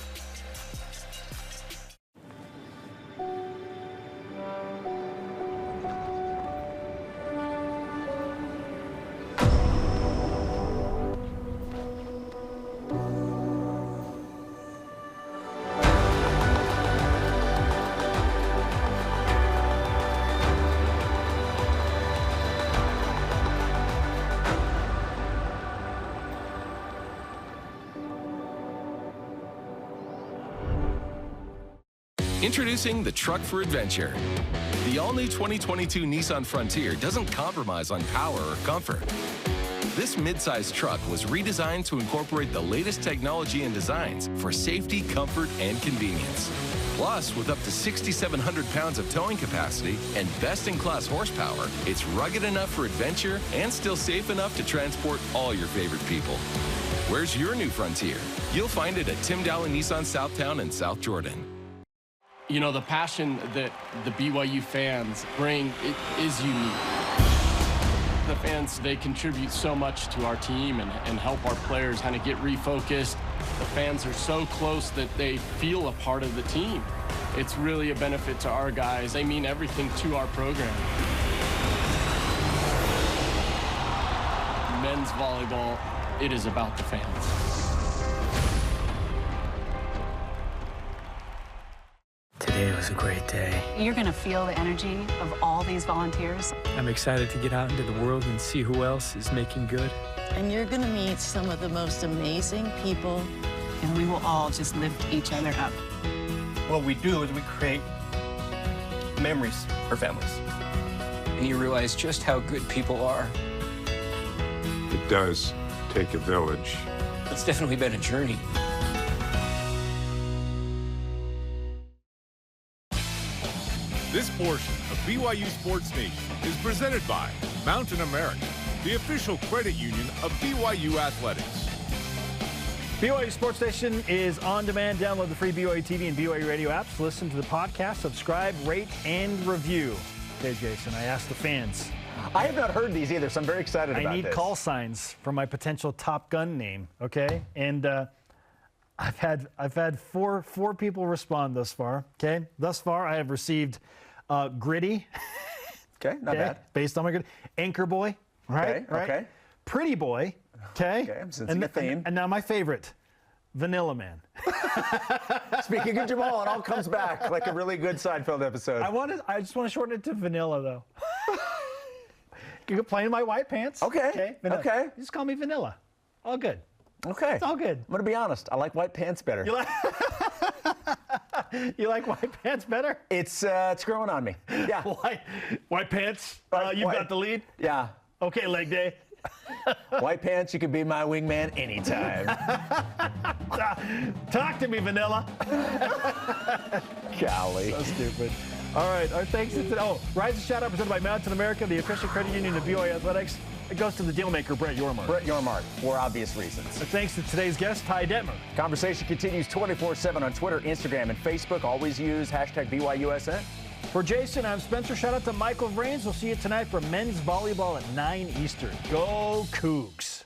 Introducing the truck for adventure. The all-new 2022 Nissan Frontier doesn't compromise on power or comfort. This midsize truck was redesigned to incorporate the latest technology and designs for safety, comfort, and convenience. Plus, with up to 6,700 pounds of towing capacity and best-in-class horsepower, it's rugged enough for adventure and still safe enough to transport all your favorite people. Where's your new Frontier? You'll find it at Tim Dowling Nissan Southtown and South Jordan. You know, the passion that the BYU fans bring, it is unique. The fans, they contribute so much to our team and help our players kind of get refocused. The fans are so close that they feel a part of the team. It's really a benefit to our guys. They mean everything to our program. Men's volleyball, it is about the fans. Today was a great day. You're going to feel the energy of all these volunteers. I'm excited to get out into the world and see who else is making good. And you're going to meet some of the most amazing people. And we will all just lift each other up. What we do is we create memories for families. And you realize just how good people are. It does take a village. It's definitely been a journey. This portion of BYU Sports Nation is presented by Mountain America, the official credit union of BYU Athletics. BYU Sports Station is on demand. Download the free BYU TV and BYU radio apps. Listen to the podcast, subscribe, rate, and review. Okay, Jason, I asked the fans. I have not heard these either, so I'm very excited about this. I need call signs for my potential Top Gun name, okay? And I've had four people respond thus far, okay? Thus far, I have received Gritty. Okay, not bad. Based on my good. Anchor Boy, right? Okay, right? okay. Pretty Boy, okay? Okay, I'm sensing a theme. And now my favorite, Vanilla Man. Speaking of Jamal, it all comes back like a really good Seinfeld episode. I just want to shorten it to Vanilla, though. You can play in my white pants. Okay. Okay. Just call me Vanilla. All good. Okay. It's all good. I'm going to be honest. I like white pants better. You like white pants better? It's growing on me. Yeah. White pants? You've got the lead? Yeah. Okay, leg day. White pants, you can be my wingman anytime. Talk to me, Vanilla. Golly. So stupid. All right, our thanks to Rise and Shout Out presented by Mountain America, the official credit union of BYU Athletics. It goes to the dealmaker, Brett Yormark. Brett Yormark, for obvious reasons. Thanks to today's guest, Ty Detmer. Conversation continues 24/7 on Twitter, Instagram, and Facebook. Always use hashtag BYUSN. For Jason, I'm Spencer. Shout out to Michael Vrains. We'll see you tonight for men's volleyball at 9 Eastern. Go Cougs.